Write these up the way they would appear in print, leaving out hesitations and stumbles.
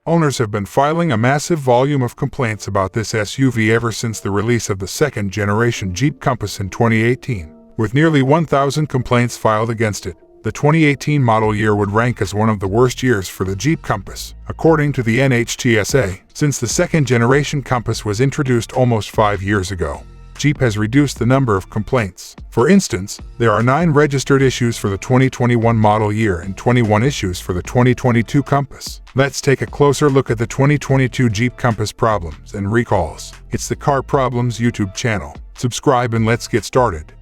Owners have been filing a massive volume of complaints about this SUV ever since the release of the second-generation Jeep Compass in 2018, with nearly 1,000 complaints filed against it. The 2018 model year would rank as one of the worst years for the Jeep Compass, according to the NHTSA, since the second-generation Compass was introduced almost 5 years ago. Jeep has reduced the number of complaints. For instance, there are 9 registered issues for the 2021 model year and 21 issues for the 2022 Compass. Let's take a closer look at the 2022 Jeep Compass problems and recalls. It's the Car Problems YouTube channel. Subscribe and let's get started.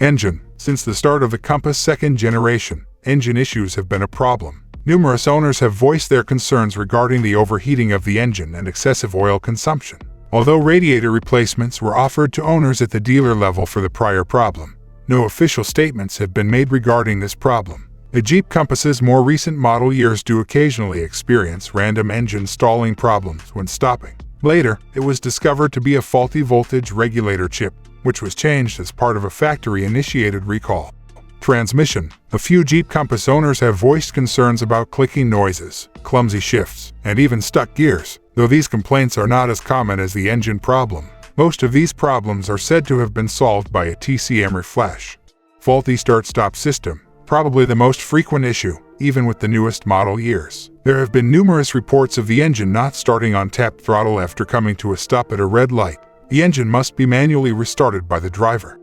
Engine. Since the start of the Compass second generation, engine issues have been a problem. Numerous owners have voiced their concerns regarding the overheating of the engine and excessive oil consumption. Although radiator replacements were offered to owners at the dealer level for the prior problem, no official statements have been made regarding this problem. The Jeep Compass's more recent model years do occasionally experience random engine stalling problems when stopping. Later, it was discovered to be a faulty voltage regulator chip, which was changed as part of a factory-initiated recall. Transmission. A few Jeep Compass owners have voiced concerns about clicking noises, clumsy shifts, and even stuck gears, though these complaints are not as common as the engine problem. Most of these problems are said to have been solved by a TCM reflash. Faulty start-stop system. Probably the most frequent issue, even with the newest model years. There have been numerous reports of the engine not starting on tap throttle after coming to a stop at a red light. The engine must be manually restarted by the driver.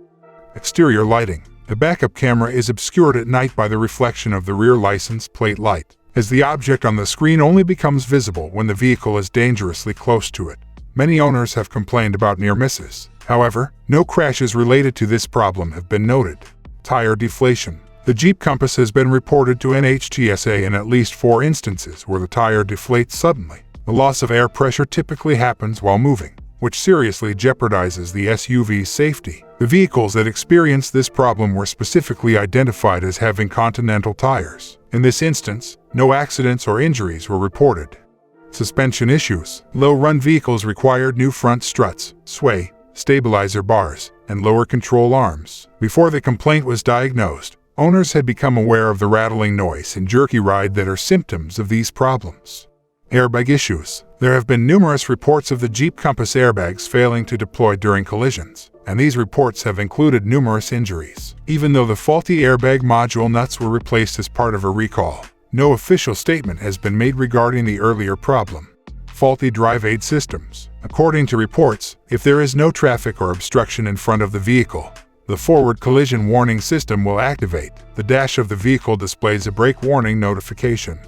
Exterior lighting. The backup camera is obscured at night by the reflection of the rear license plate light, as the object on the screen only becomes visible when the vehicle is dangerously close to it. Many owners have complained about near misses. However, no crashes related to this problem have been noted. Tire deflation. The Jeep Compass has been reported to NHTSA in at least 4 instances where the tire deflates suddenly. The loss of air pressure typically happens while moving, which seriously jeopardizes the SUV's safety. The vehicles that experienced this problem were specifically identified as having Continental tires. In this instance, no accidents or injuries were reported. Suspension issues. Low-run vehicles required new front struts, sway, stabilizer bars, and lower control arms. Before the complaint was diagnosed, owners had become aware of the rattling noise and jerky ride that are symptoms of these problems. Airbag issues. There have been numerous reports of the Jeep Compass airbags failing to deploy during collisions, and these reports have included numerous injuries. Even though the faulty airbag module nuts were replaced as part of a recall, no official statement has been made regarding the earlier problem. Faulty drive aid systems. According to reports, if there is no traffic or obstruction in front of the vehicle, the forward collision warning system will activate. The dash of the vehicle displays a brake warning notification.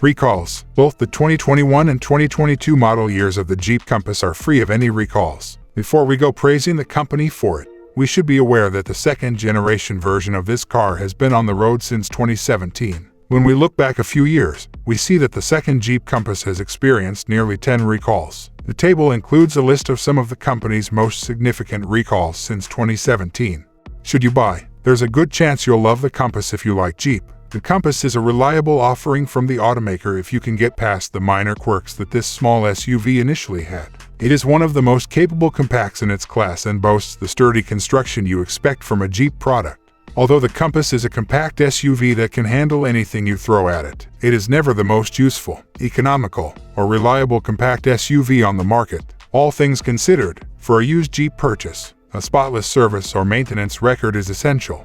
Recalls. Both the 2021 and 2022 model years of the Jeep Compass are free of any recalls. Before we go praising the company for it, we should be aware that the second-generation version of this car has been on the road since 2017. When we look back a few years, we see that the second Jeep Compass has experienced nearly 10 recalls. The table includes a list of some of the company's most significant recalls since 2017. Should you buy? There's a good chance you'll love the Compass if you like Jeep. The Compass is a reliable offering from the automaker if you can get past the minor quirks that this small SUV initially had. It is one of the most capable compacts in its class and boasts the sturdy construction you expect from a Jeep product. Although the Compass is a compact SUV that can handle anything you throw at it, it is never the most useful, economical, or reliable compact SUV on the market. All things considered, for a used Jeep purchase, a spotless service or maintenance record is essential.